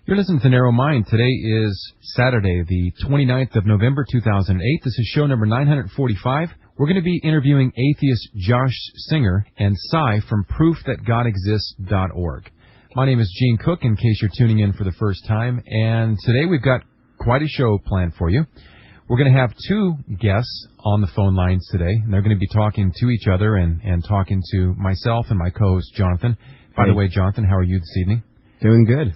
You're listening to Narrow Mind. Today is Saturday, the 29th of November, 2008. This is show number 945. We're going to be interviewing atheist Josh Singer and Sye from ProofThatGodExists.org. My name is Gene Cook, in case you're tuning in for the first time, and today we've got quite a show planned for you. We're going to have two guests on the phone lines today, and they're going to be talking to each other and talking to myself and my co-host, Jonathan. By the way, Jonathan, how are you this evening? Doing good.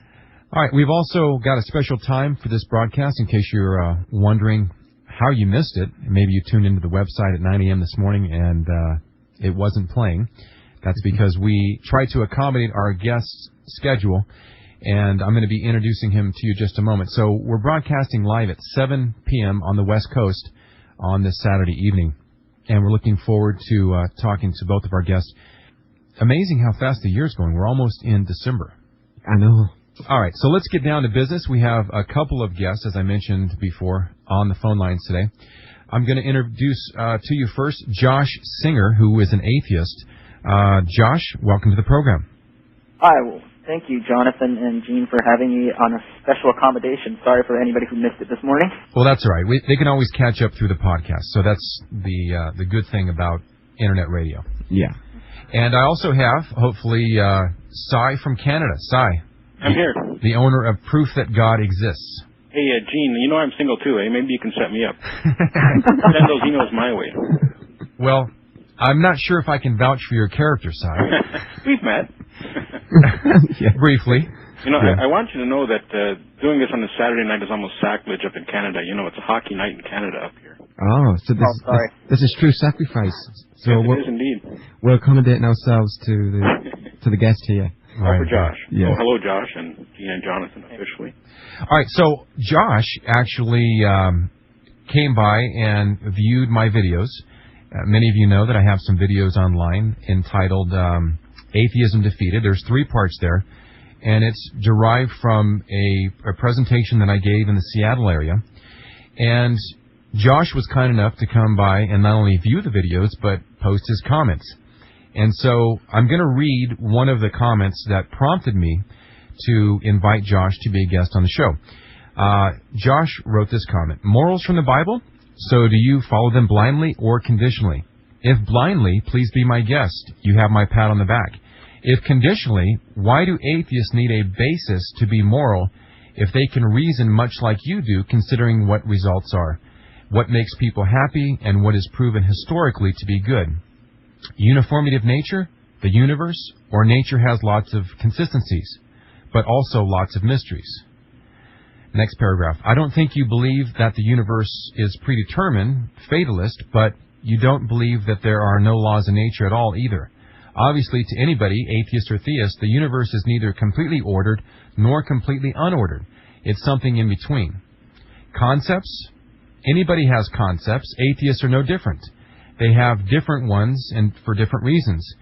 All right, we've also got a special time for this broadcast in case you're wondering how you missed it. Maybe you tuned into the website at 9 a.m. this morning and it wasn't playing. That's because we tried to accommodate our guest's schedule, and I'm going to be introducing him to you just a moment. So we're broadcasting live at 7 p.m. on the West Coast on this Saturday evening, and we're looking forward to talking to both of our guests. Amazing how fast the year's going. We're almost in December. I know. All right, so let's get down to business. We have a couple of guests, as I mentioned before, on the phone lines today. I'm going to introduce to you first Josh Singer, who is an atheist. Josh, welcome to the program. Hi, well, thank you, Jonathan and Gene, for having me on a special accommodation. Sorry for anybody who missed it this morning. Well, that's all right. They can always catch up through the podcast, so that's the good thing about Internet radio. Yeah. And I also have, hopefully, Sye from Canada. Sye. I'm here. The owner of Proof That God Exists. Hey, Gene, you know I'm single too, eh? Maybe you can set me up. Send those emails my way. Well, I'm not sure if I can vouch for your character, Sye. We've met. Yeah. Briefly. You know, I want you to know that doing this on a Saturday night is almost sacrilege up in Canada. You know, it's a hockey night in Canada up here. Oh, so this is true sacrifice. So yes, it is indeed. We're accommodating ourselves to the guest here. Right. For Josh. Yeah. Oh, hello, Josh, and Gene and Jonathan officially. All right, so Josh actually came by and viewed my videos. Many of you know that I have some videos online entitled Atheism Defeated. There's 3 parts there, and it's derived from a presentation that I gave in the Seattle area. And Josh was kind enough to come by and not only view the videos, but post his comments. And so I'm going to read one of the comments that prompted me to invite Josh to be a guest on the show. Josh wrote this comment: morals from the Bible? So do you follow them blindly or conditionally? If blindly, please be my guest. You have my pat on the back. If conditionally, why do atheists need a basis to be moral if they can reason much like you do, considering what results are, what makes people happy, and what is proven historically to be good? Uniformity of nature, the universe, or nature has lots of consistencies, but also lots of mysteries. Next paragraph. I don't think you believe that the universe is predetermined, fatalist, but you don't believe that there are no laws in nature at all either. Obviously, to anybody, atheist or theist, the universe is neither completely ordered nor completely unordered. It's something in between. Concepts? Anybody has concepts. Atheists are no different. They have different ones and for different reasons,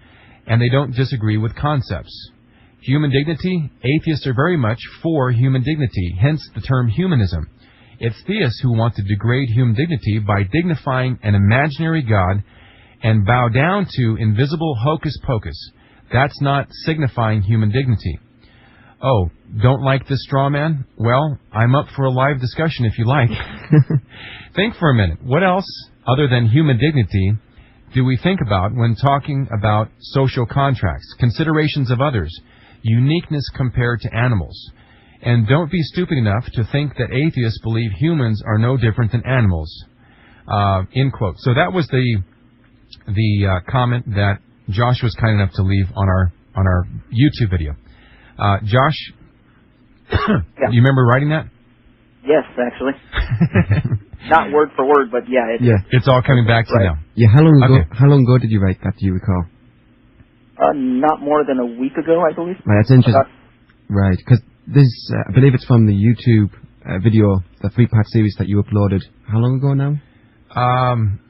and they don't disagree with concepts. Human dignity? Atheists are very much for human dignity, hence the term humanism. It's theists who want to degrade human dignity by dignifying an imaginary God and bow down to invisible hocus pocus. That's not signifying human dignity. Oh, don't like this straw man? Well, I'm up for a live discussion if you like. Think for a minute. What else, other than human dignity, do we think about when talking about social contracts, considerations of others, uniqueness compared to animals? And don't be stupid enough to think that atheists believe humans are no different than animals. End quote. So that was the comment that Josh was kind enough to leave on our YouTube video. Josh, Yeah. Do you remember writing that? Yes, actually. Not word for word, but yeah. It's all coming back to you now. Yeah, how long ago did you write that, do you recall? Not more than a week ago, I believe. Right, that's interesting. Right, because this, I believe it's from the YouTube video, the 3-part series that you uploaded. How long ago now?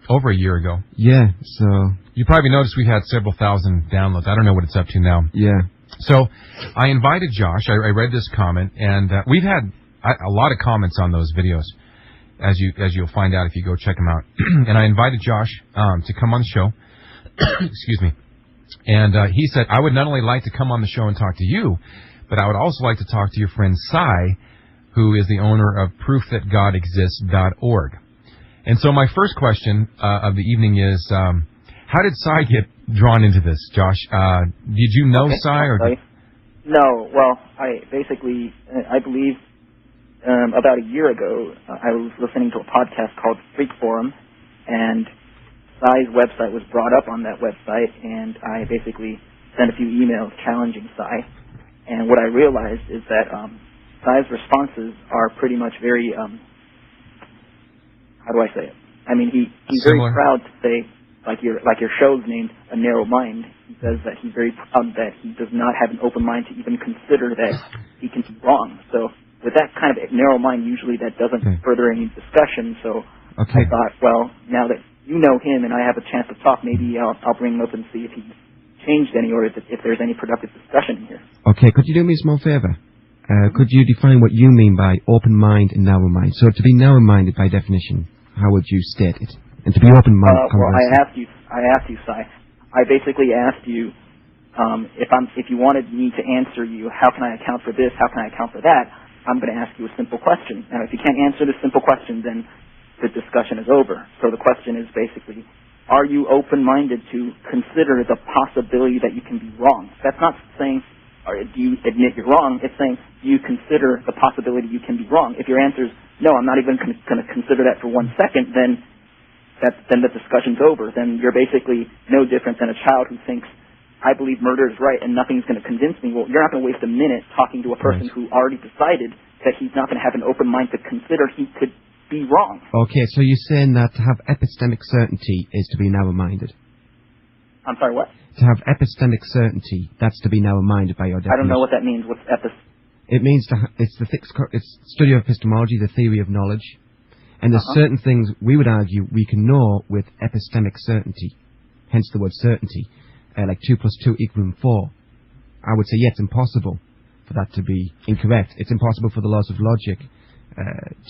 Over a year ago. Yeah, so... You probably noticed we had several thousand downloads. I don't know what it's up to now. Yeah. So I invited Josh. I read this comment, and we've had a lot of comments on those videos, as you'll find out if you go check them out. And I invited Josh to come on the show. Excuse me. And he said, I would not only like to come on the show and talk to you, but I would also like to talk to your friend Sye, who is the owner of ProofThatGodExists.org. And so my first question of the evening is, how did Sye get drawn into this, Josh? Did you know Sye? Or No. Well, I believe about a year ago, I was listening to a podcast called Freak Forum, and Sye's website was brought up on that website, and I basically sent a few emails challenging Sye. And what I realized is that Sye's responses are pretty much very, how do I say it? I mean, he's very proud to say, like your show's named A Narrow Mind. He says that he's very proud that he does not have an open mind to even consider that he can be wrong. So with that kind of narrow mind, usually that doesn't further any discussion. So I thought, well, now that you know him and I have a chance to talk, maybe I'll bring him up and see if he's changed any or if there's any productive discussion here. Okay, could you do me a small favor? Could you define what you mean by open mind and narrow mind? So to be narrow-minded by definition, how would you state it? And to be open-minded, well, I asked you, Sye. I basically asked you if you wanted me to answer you, how can I account for this? How can I account for that? I'm going to ask you a simple question. Now, if you can't answer this simple question, then the discussion is over. So the question is basically, are you open-minded to consider the possibility that you can be wrong? That's not saying, do you admit you're wrong? It's saying, do you consider the possibility you can be wrong? If your answer is, no, I'm not even going to consider that for 1 second, then the discussion's over. Then you're basically no different than a child who thinks, I believe murder is right and nothing's going to convince me. Well, you're not going to waste a minute talking to a person who already decided that he's not going to have an open mind to consider he could be wrong. Okay, so you're saying that to have epistemic certainty is to be narrow-minded? I'm sorry, what? To have epistemic certainty, that's to be narrow-minded by your definition. I don't know what that means. What's It means it's study of epistemology, the theory of knowledge. And there's certain things we would argue we can know with epistemic certainty, hence the word certainty, like 2 + 2 = 4. I would say, yeah, it's impossible for that to be incorrect. It's impossible for the laws of logic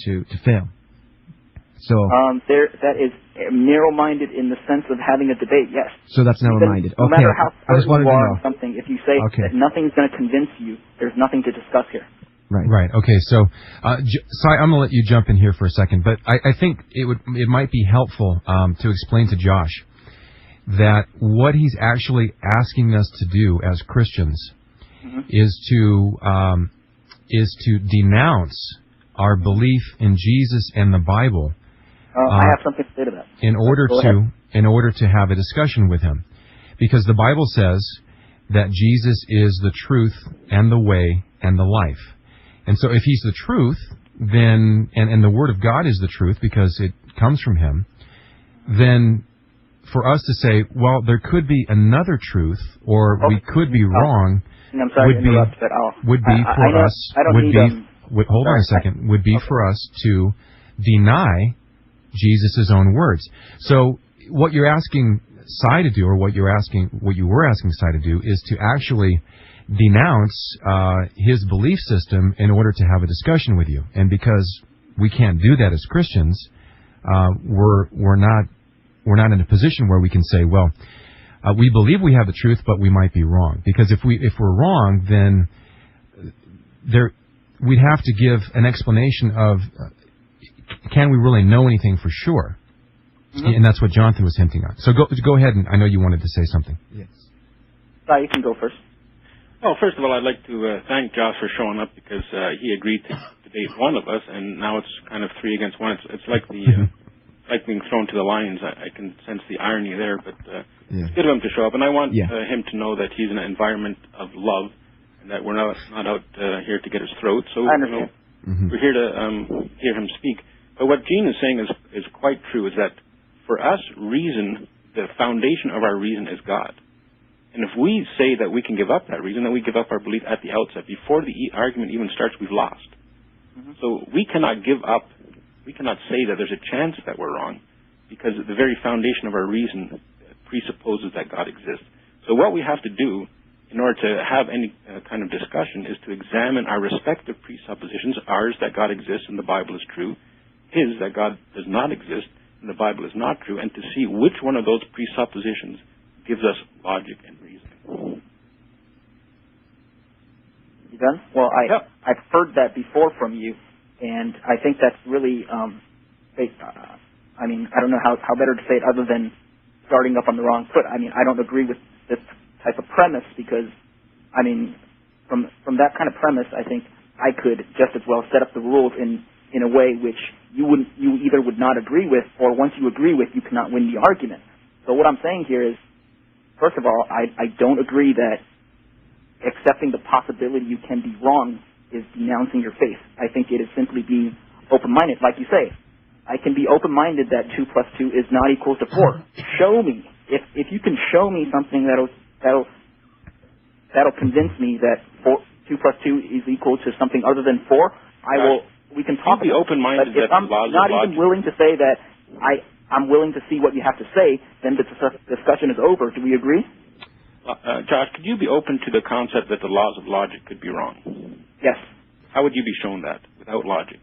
to fail. So that is narrow-minded in the sense of having a debate, yes. So that's narrow-minded. No matter how certain you are on something, if you say that nothing's going to convince you, there's nothing to discuss here. Right. Okay. So, Sye, I'm going to let you jump in here for a second, but I think it might be helpful to explain to Josh that what he's actually asking us to do as Christians is to denounce our belief in Jesus and the Bible. I have something to say to that. In order to have a discussion with him, because the Bible says that Jesus is the truth and the way and the life. And so if he's the truth, then, and the Word of God is the truth because it comes from him, then for us to say, well, there could be another truth, or we could be wrong, I'm sorry to interrupt, but would be for us, hold on a second, would be for us to deny Jesus' own words. So what you're asking Sye to do, or what you were asking Sye to do, is to actually denounce his belief system in order to have a discussion with you. And because we can't do that as Christians, we're not in a position where we can say, well, we believe we have the truth, but we might be wrong. Because if we're wrong, then we'd have to give an explanation of can we really know anything for sure? And that's what Jonathan was hinting on. So go ahead, and I know you wanted to say something. Yes. Sye, you can go first. Well, first of all, I'd like to thank Josh for showing up because he agreed to debate one of us, and now it's kind of 3 against 1. It's like like being thrown to the lions. I can sense the irony there, but it's good of him to show up, and I want him to know that he's in an environment of love, and that we're not out here to get his throat. So we're here to hear him speak. But what Gene is saying is quite true. Is that for us, reason, the foundation of our reason is God. And if we say that we can give up that reason, then we give up our belief at the outset. Before the argument even starts, we've lost. So we cannot give up. We cannot say that there's a chance that we're wrong, because the very foundation of our reason presupposes that God exists. So what we have to do in order to have any kind of discussion is to examine our respective presuppositions, ours that God exists and the Bible is true, his that God does not exist and the Bible is not true, and to see which one of those presuppositions gives us logic and reasoning. You done? Well, I've heard that before from you, and I think that's really, I don't know how better to say it other than starting up on the wrong foot. I mean, I don't agree with this type of premise because, from that kind of premise, I think I could just as well set up the rules in a way which you either would not agree with, or once you agree with, you cannot win the argument. So what I'm saying here is, first of all, I don't agree that accepting the possibility you can be wrong is denouncing your faith. I think it is simply being open-minded. Like you say, I can be open-minded that 2 plus 2 is not equal to 4. Show me. If you can show me something that'll convince me that 2 plus 2 is equal to something other than 4, we can talk about it. Open-minded. But if I'm not even willing to say that I'm willing to see what you have to say, then the discussion is over. Do we agree? Josh, could you be open to the concept that the laws of logic could be wrong? Yes. How would you be shown that without logic?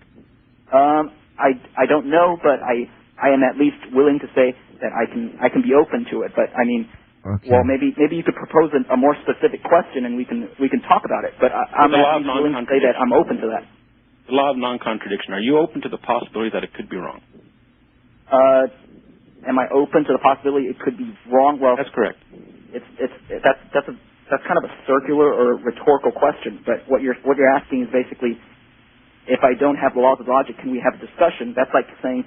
I don't know, but I am at least willing to say that I can be open to it. But okay. Well, maybe you could propose a more specific question and we can talk about it. But I'm at least willing to say that I'm open to that. The law of non-contradiction. Are you open to the possibility that it could be wrong? Am I open to the possibility it could be wrong? Well, that's correct. That's kind of a circular or rhetorical question. But what you're asking is basically, if I don't have the laws of logic, can we have a discussion? That's like saying,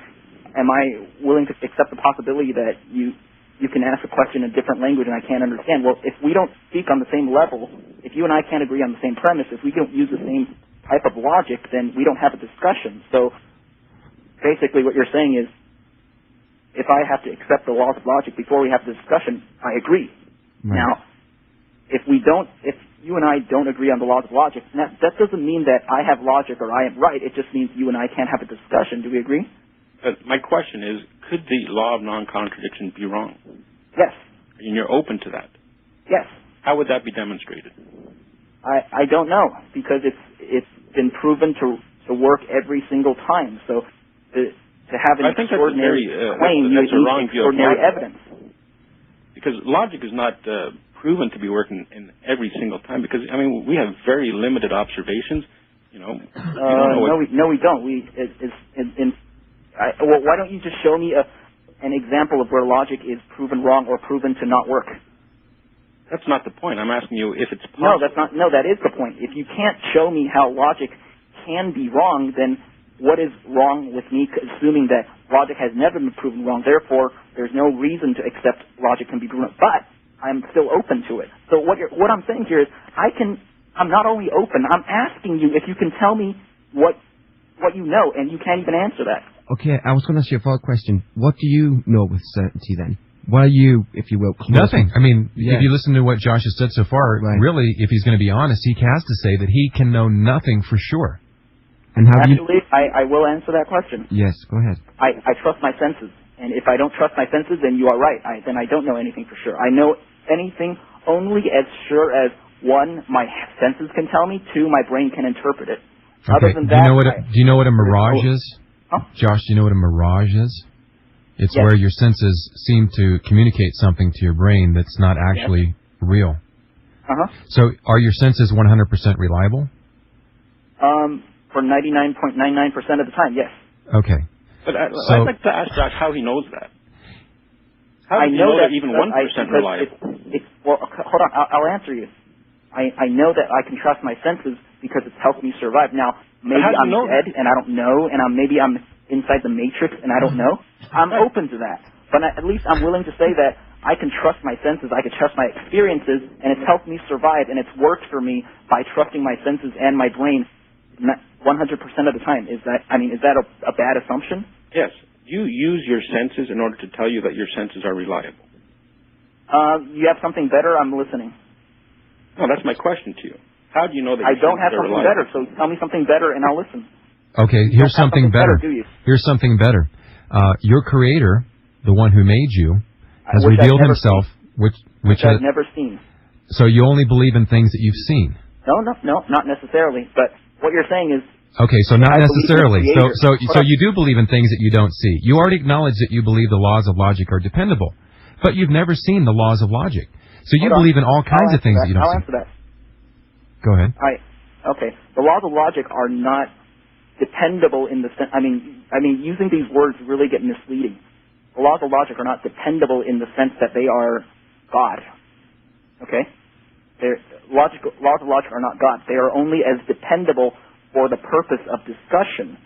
am I willing to accept the possibility that you can ask a question in a different language and I can't understand? Well, if we don't speak on the same level, if you and I can't agree on the same premise, if we don't use the same type of logic, then we don't have a discussion. So basically what you're saying is, if I have to accept the laws of logic before we have the discussion, I agree. Right. Now, if you and I don't agree on the laws of logic, that doesn't mean that I have logic or I am right. It just means you and I can't have a discussion. Do we agree? My question is, could the law of non-contradiction be wrong? Yes. And you're open to that? Yes. How would that be demonstrated? I don't know, because it's been proven to work every single time. So to have an extraordinary claim, you need extraordinary evidence. Because logic is not proven to be working in every single time. Because we have very limited observations. No, we don't. Well, why don't you just show me an example of where logic is proven wrong or proven to not work? That's not the point. I'm asking you if it's possible. No, that is the point. If you can't show me how logic can be wrong, then what is wrong with me assuming that logic has never been proven wrong? Therefore, there's no reason to accept logic can be proven wrong. But I'm still open to it. So what I'm saying here is I'm not only open, I'm asking you if you can tell me what you know, and you can't even answer that. Okay, I was going to ask you a follow-up question. What do you know with certainty then? What are you, if you will, close? Nothing. If you listen to what Josh has said so far, really, if he's going to be honest, he has to say that he can know nothing for sure. And I will answer that question. Yes, go ahead. I trust my senses, and if I don't trust my senses, then you are right. Then I don't know anything for sure. I know anything only as sure as, 1, my senses can tell me, 2, my brain can interpret it. Okay. Other than that, do you know what a mirage is? Huh? Josh, do you know what a mirage is? It's where your senses seem to communicate something to your brain that's not actually real. Uh-huh. So are your senses 100% reliable? For 99.99% of the time, yes. Okay. But I'd like to ask Josh how he knows that. How do you know that even 1% reliable? Well, hold on. I'll answer you. I know that I can trust my senses because it's helped me survive. Now, maybe I'm dead and I don't know, and maybe I'm inside the Matrix and I don't know. I'm open to that. But at least I'm willing to say that I can trust my senses, I can trust my experiences, and it's helped me survive, and it's worked for me by trusting my senses and my brain 100% of the time. Is that a bad assumption? Yes. You use your senses in order to tell you that your senses are reliable. You have something better? I'm listening. No, that's my question to you. How do you know that I don't have something better, so tell me something better and I'll listen. Okay, here's something better. Here's something better. Your creator, the one who made you, has revealed himself, which I've never seen. So you only believe in things that you've seen? No, not necessarily. But what you're saying is... Okay, so not necessarily. So you do believe in things that you don't see. You already acknowledge that you believe the laws of logic are dependable, but you've never seen the laws of logic. So you believe in all kinds of things that you don't see. I'll answer that. Go ahead. Okay. The laws of logic are not dependable in the sense. I mean, using these words really get misleading. The laws of logic are not dependable in the sense that they are God. Okay. Laws of logic are not God. They are only as dependable for the purpose of discussion